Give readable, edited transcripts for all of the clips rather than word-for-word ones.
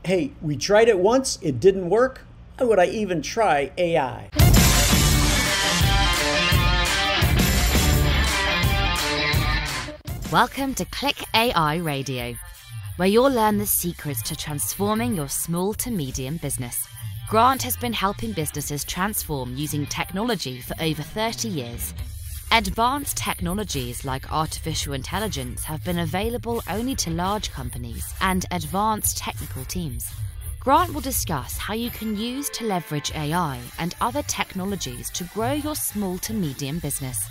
Hey, we tried it once, it didn't work. Why would I even try AI? Welcome to Click AI Radio, where you'll learn the secrets to transforming your small to medium business. Grant has been helping businesses transform using technology for over 30 years. Advanced technologies like artificial intelligence have been available only to large companies and advanced technical teams. Grant will discuss how you can use to leverage AI and other technologies to grow your small to medium business.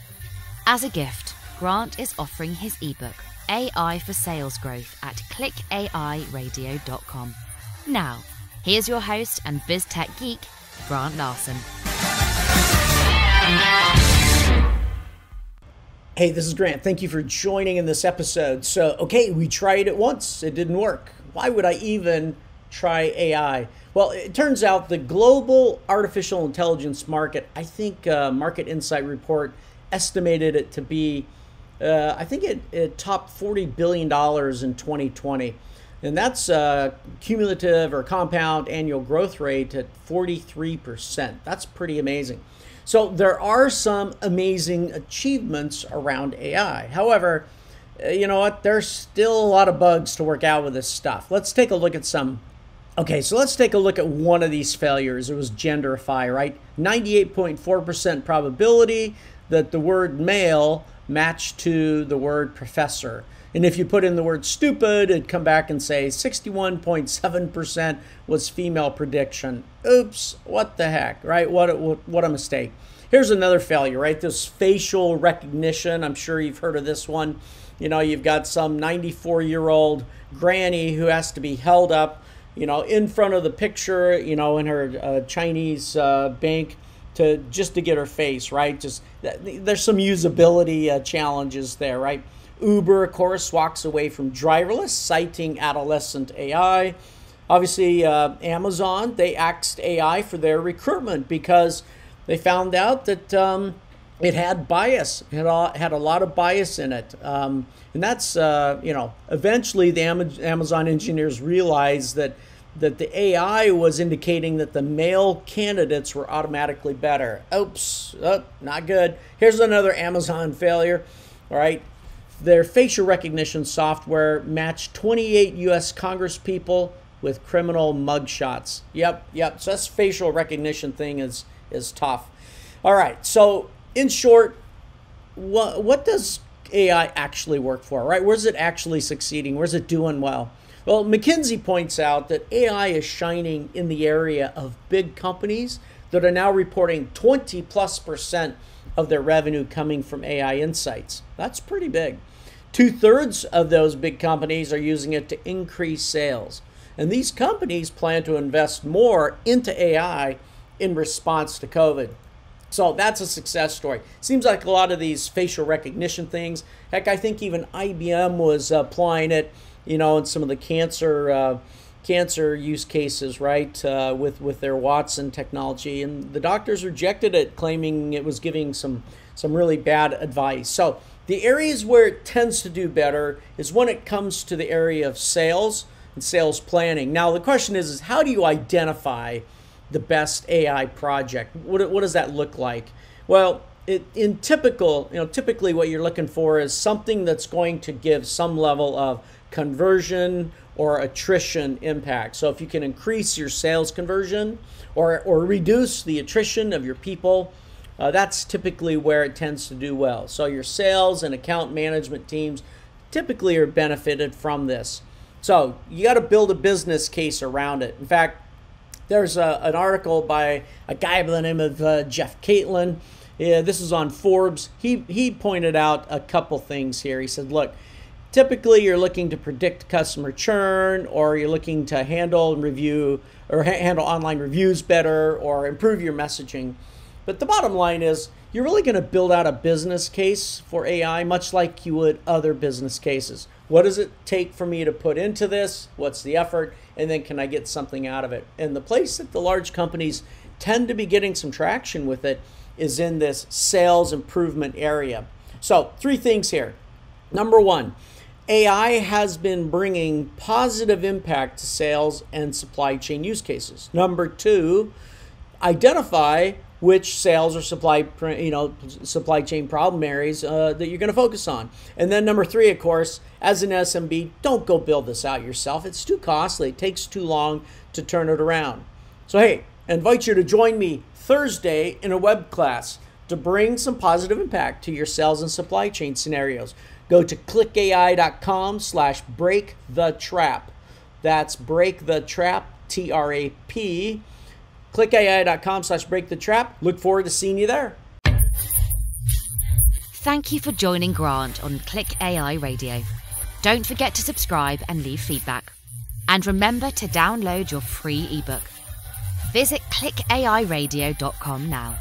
As a gift, Grant is offering his ebook, AI for Sales Growth, at clickairadio.com. Now, here's your host and BizTech geek, Grant Larson. Hey, this is Grant. Thank you for joining in this episode. So, okay, we tried it once. It didn't work. Why would I even try AI? Well, it turns out the global artificial intelligence market, I think Market Insight Report estimated it to be, I think it topped $40 billion in 2020. And that's cumulative or compound annual growth rate at 43%. That's pretty amazing. So there are some amazing achievements around AI. However, you know what? There's still a lot of bugs to work out with this stuff. Let's take a look at some. Okay, so let's take a look at one of these failures. It was genderify, right? 98.4% probability that the word male matched to the word professor. And if you put in the word stupid, it'd come back and say 61.7% was female prediction. Oops, what the heck, right? What a mistake. Here's another failure, right? This facial recognition. I'm sure you've heard of this one. You know, you've got some 94-year-old granny who has to be held up, you know, in front of the picture, you know, in her Chinese bank just to get her face, right? Just there's some usability challenges there, right? Uber, of course, walks away from driverless, citing adolescent AI. Obviously, Amazon, they axed AI for their recruitment because they found out that it had bias. It had a lot of bias in it. And that's, you know, eventually the Amazon engineers realized that the AI was indicating that the male candidates were automatically better. Oops, not good. Here's another Amazon failure, all right? Their facial recognition software matched 28 U.S. Congresspeople with criminal mugshots. Yep. So this facial recognition thing is tough. All right. So in short, what does AI actually work for? Right? Where's it actually succeeding? Where's it doing well? Well, McKinsey points out that AI is shining in the area of big companies that are now reporting 20+% of their revenue coming from AI insights. That's pretty big. 2/3 of those big companies are using it to increase sales. And these companies plan to invest more into AI in response to COVID. So that's a success story. Seems like a lot of these facial recognition things, heck, I think even IBM was applying it, you know, in some of the cancer use cases, right, with their Watson technology. And the doctors rejected it, claiming it was giving some really bad advice. So the areas where it tends to do better is when it comes to the area of sales and sales planning. Now, the question is how do you identify the best AI project? What does that look like? Well, typically what you're looking for is something that's going to give some level of conversion or attrition impact. So if you can increase your sales conversion or reduce the attrition of your people, that's typically where it tends to do well. So your sales and account management teams typically are benefited from this. So you got to build a business case around it. In fact, there's an article by a guy by the name of Jeff Caitlin. Yeah, this is on Forbes. He pointed out a couple things here. He said, look, typically you're looking to predict customer churn, or you're looking to handle online reviews better, or improve your messaging. But the bottom line is you're really going to build out a business case for AI, much like you would other business cases. What does it take for me to put into this? What's the effort? And then can I get something out of it? And the place that the large companies tend to be getting some traction with it is in this sales improvement area. So 3 things here. Number 1, AI has been bringing positive impact to sales and supply chain use cases. Number 2, identify which sales or supply chain problem areas that you're going to focus on. And then number 3, of course, as an SMB, don't go build this out yourself. It's too costly. It takes too long to turn it around. So hey, I invite you to join me Thursday in a web class to bring some positive impact to your sales and supply chain scenarios. Go to clickai.com/breakthetrap. That's break the trap, TRAP. clickai.com/breakthetrap. Look forward to seeing you there. Thank you for joining Grant on Click AI Radio. Don't forget to subscribe and leave feedback. And remember to download your free ebook. Visit clickairadio.com now.